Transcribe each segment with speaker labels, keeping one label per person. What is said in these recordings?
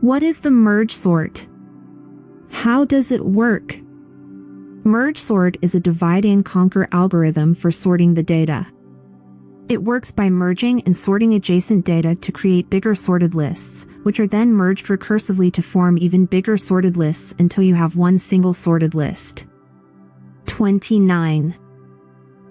Speaker 1: What is the merge sort? How does it work? Merge sort is a divide and conquer algorithm for sorting the data. It works by merging and sorting adjacent data to create bigger sorted lists, which are then merged recursively to form even bigger sorted lists until you have one single sorted list. 29.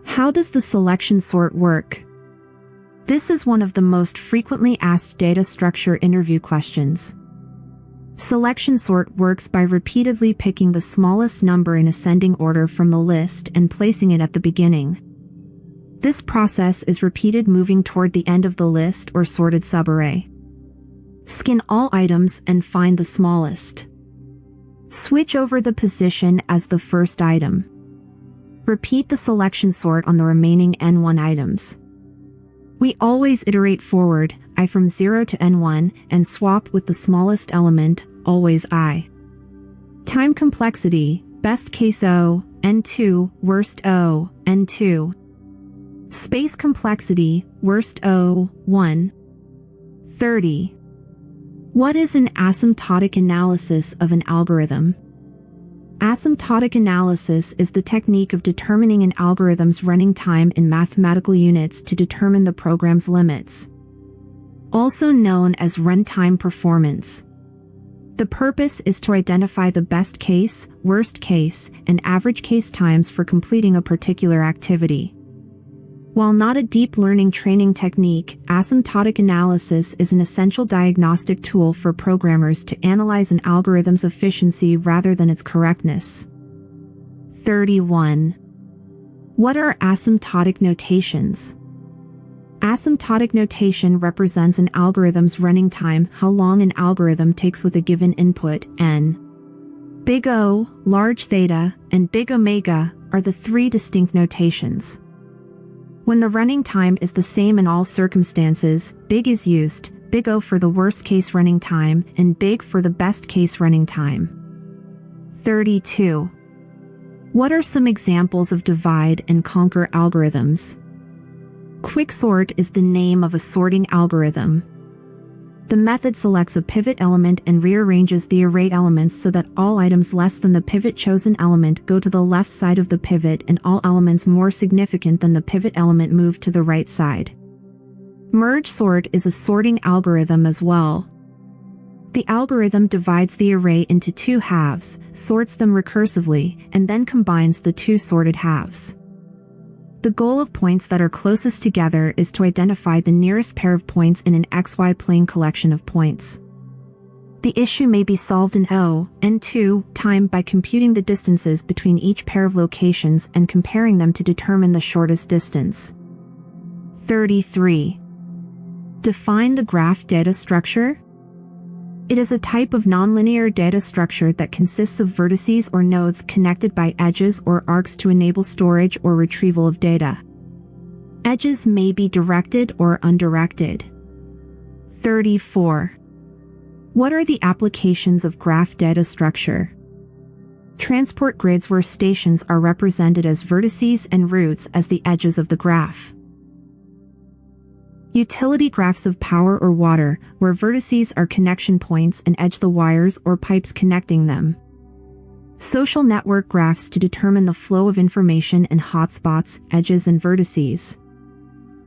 Speaker 1: How does the selection sort work? This is one of the most frequently asked data structure interview questions. Selection sort works by repeatedly picking the smallest number in ascending order from the list and placing it at the beginning. This process is repeated moving toward the end of the list or sorted subarray. Scan all items and find the smallest. Switch over the position as the first item. Repeat the selection sort on the remaining N1 items. We always iterate forward, I from 0 to N1, and swap with the smallest element, always I. Time complexity, best case O, N2, worst O, N2. Space complexity, worst O, 1. 30. What is an asymptotic analysis of an algorithm? Asymptotic analysis is the technique of determining an algorithm's running time in mathematical units to determine the program's limits. Also known as runtime performance. The purpose is to identify the best case, worst case, and average case times for completing a particular activity. While not a deep learning training technique, asymptotic analysis is an essential diagnostic tool for programmers to analyze an algorithm's efficiency rather than its correctness. 31. What are asymptotic notations? Asymptotic notation represents an algorithm's running time, how long an algorithm takes with a given input, n. Big O, large theta, and big omega are the three distinct notations. When the running time is the same in all circumstances, big is used, big O for the worst case running time, and big for the best case running time. 32. What are some examples of divide and conquer algorithms? Quicksort is the name of a sorting algorithm. The method selects a pivot element and rearranges the array elements so that all items less than the pivot chosen element go to the left side of the pivot and all elements more significant than the pivot element move to the right side. Merge sort is a sorting algorithm as well. The algorithm divides the array into two halves, sorts them recursively, and then combines the two sorted halves. The goal of points that are closest together is to identify the nearest pair of points in an XY plane collection of points. The issue may be solved in O, N2, time by computing the distances between each pair of locations and comparing them to determine the shortest distance. 33. Define the graph data structure. It is a type of nonlinear data structure that consists of vertices or nodes connected by edges or arcs to enable storage or retrieval of data. Edges may be directed or undirected. 34. What are the applications of graph data structure? Transport grids where stations are represented as vertices and routes as the edges of the graph. Utility graphs of power or water, where vertices are connection points and edge the wires or pipes connecting them. Social network graphs to determine the flow of information and hotspots, edges and vertices.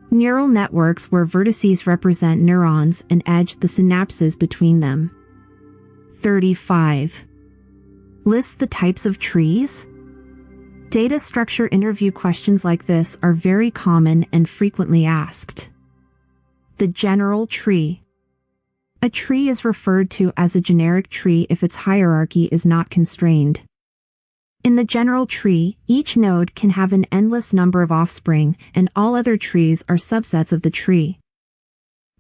Speaker 1: Neural networks where vertices represent neurons and edge the synapses between them. 35. List the types of trees. Data structure interview questions like this are very common and frequently asked. The general tree. A tree is referred to as a generic tree if its hierarchy is not constrained. In the general tree, each node can have an endless number of offspring, and all other trees are subsets of the tree.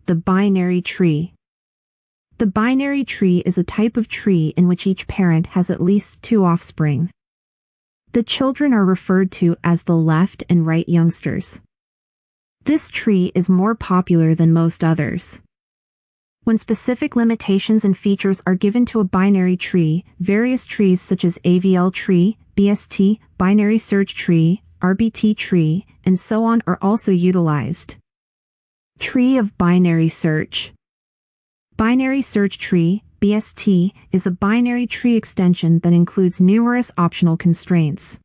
Speaker 1: The binary tree. The binary tree is a type of tree in which each parent has at least two offspring. The children are referred to as the left and right youngsters. This tree is more popular than most others. When specific limitations and features are given to a binary tree, various trees such as AVL tree, BST, binary search tree, RBT tree, and so on are also utilized. Tree of binary search. Binary search tree, BST, is a binary tree extension that includes numerous optional constraints.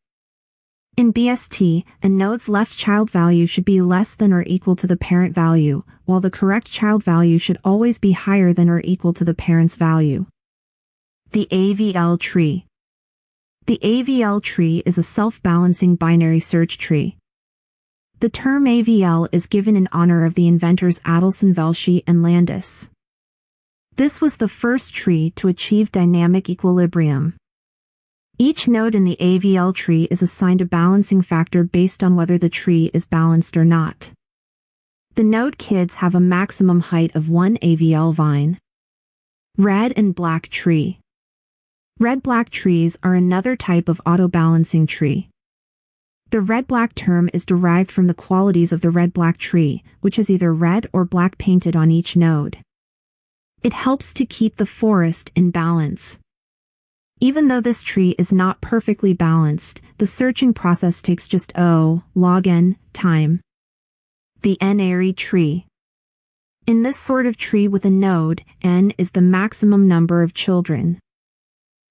Speaker 1: In BST, a node's left child value should be less than or equal to the parent value, while the correct child value should always be higher than or equal to the parent's value. The AVL tree. The AVL tree is a self-balancing binary search tree. The term AVL is given in honor of the inventors Adelson Velshi and Landis. This was the first tree to achieve dynamic equilibrium. Each node in the AVL tree is assigned a balancing factor based on whether the tree is balanced or not. The node kids have a maximum height of 1 AVL vine. Red and black tree. Red-black trees are another type of auto-balancing tree. The red-black term is derived from the qualities of the red-black tree, which is either red or black painted on each node. It helps to keep the forest in balance. Even though this tree is not perfectly balanced, the searching process takes just log n time. The n-ary tree. In this sort of tree with a node, n is the maximum number of children.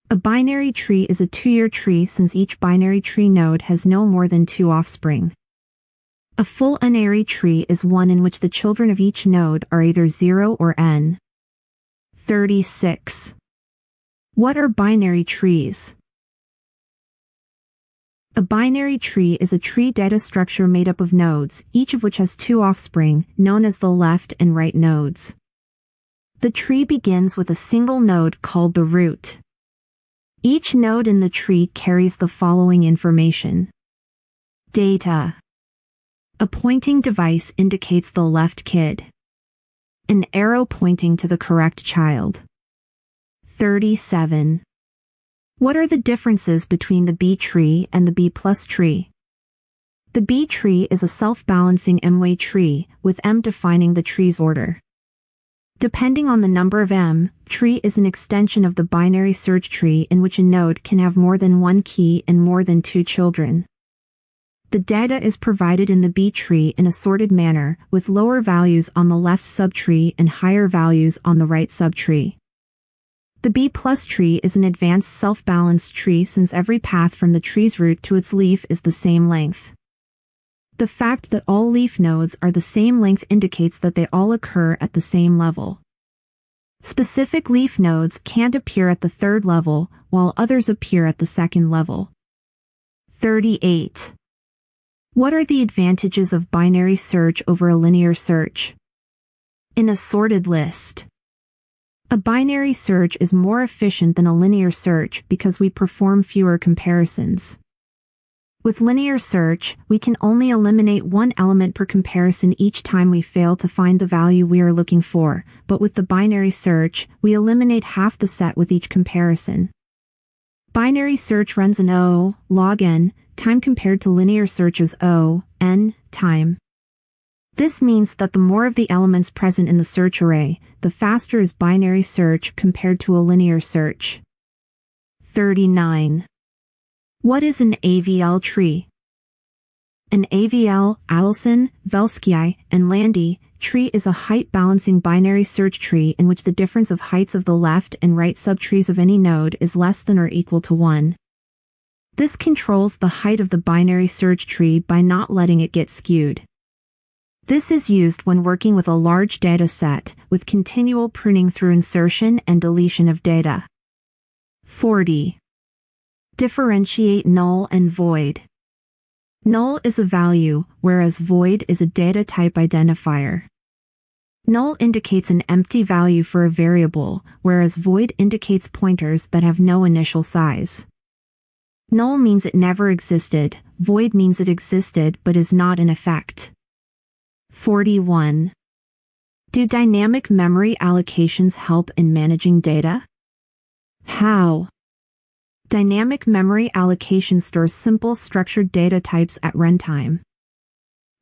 Speaker 1: A binary tree is a two-year tree since each binary tree node has no more than 2 offspring. A full n-ary tree is one in which the children of each node are either 0 or n. 36. What are binary trees? A binary tree is a tree data structure made up of nodes, each of which has 2 offspring, known as the left and right nodes. The tree begins with a single node called the root. Each node in the tree carries the following information. Data. A pointing device indicates the left kid. An arrow pointing to the correct child. 37. What are the differences between the B tree and the B plus tree? The B tree is a self-balancing M-way tree, with M defining the tree's order. Depending on the number of M, tree is an extension of the binary search tree in which a node can have more than 1 key and more than 2 children. The data is provided in the B tree in a sorted manner, with lower values on the left subtree and higher values on the right subtree. The B plus tree is an advanced self-balanced tree since every path from the tree's root to its leaf is the same length. The fact that all leaf nodes are the same length indicates that they all occur at the same level. Specific leaf nodes can't appear at the 3rd level, while others appear at the 2nd level. 38. What are the advantages of binary search over a linear search? In a sorted list. A binary search is more efficient than a linear search because we perform fewer comparisons. With linear search, we can only eliminate 1 element per comparison each time we fail to find the value we are looking for, but with the binary search, we eliminate half the set with each comparison. Binary search runs an log n time compared to linear search's n time. This means that the more of the elements present in the search array, the faster is binary search compared to a linear search. 39. What is an AVL tree? An AVL, Adelson, Velsky, and Landy tree is a height-balancing binary search tree in which the difference of heights of the left and right subtrees of any node is less than or equal to 1. This controls the height of the binary search tree by not letting it get skewed. This is used when working with a large data set, with continual pruning through insertion and deletion of data. 40. Differentiate null and void. Null is a value, whereas void is a data type identifier. Null indicates an empty value for a variable, whereas void indicates pointers that have no initial size. Null means it never existed, void means it existed but is not in effect. 41. Do dynamic memory allocations help in managing data? How? Dynamic memory allocation stores simple structured data types at runtime.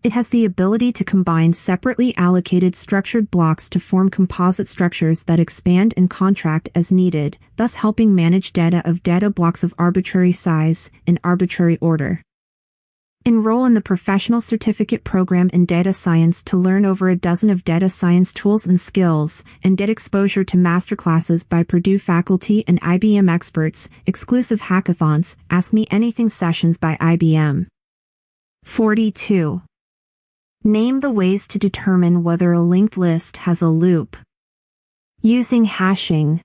Speaker 1: It has the ability to combine separately allocated structured blocks to form composite structures that expand and contract as needed, thus helping manage data of data blocks of arbitrary size in arbitrary order. Enroll in the Professional Certificate Program in Data Science to learn over a dozen of data science tools and skills, and get exposure to masterclasses by Purdue faculty and IBM experts, exclusive hackathons, Ask Me Anything sessions by IBM. 42. Name the ways to determine whether a linked list has a loop. Using hashing.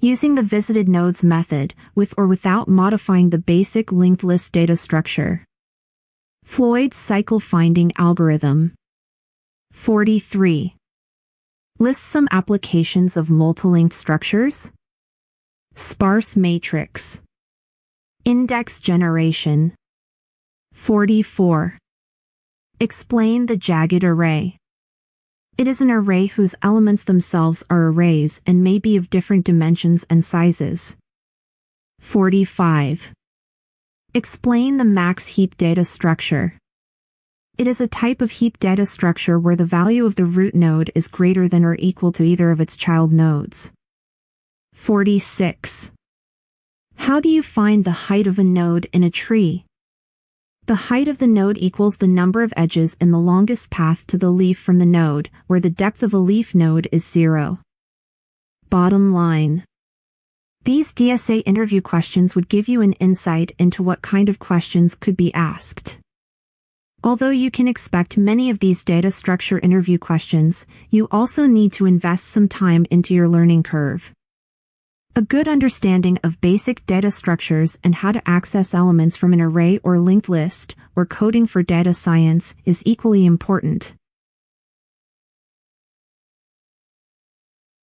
Speaker 1: Using the visited nodes method, with or without modifying the basic linked list data structure. Floyd's cycle finding algorithm. 43. List some applications of multilinked structures. Sparse matrix. Index generation. 44. Explain the jagged array. It is an array whose elements themselves are arrays and may be of different dimensions and sizes. 45. Explain the max heap data structure. It is a type of heap data structure where the value of the root node is greater than or equal to either of its child nodes. 46. How do you find the height of a node in a tree? The height of the node equals the number of edges in the longest path to the leaf from the node, where the depth of a leaf node is 0. Bottom line. These DSA interview questions would give you an insight into what kind of questions could be asked. Although you can expect many of these data structure interview questions, you also need to invest some time into your learning curve. A good understanding of basic data structures and how to access elements from an array or linked list, or coding for data science, is equally important.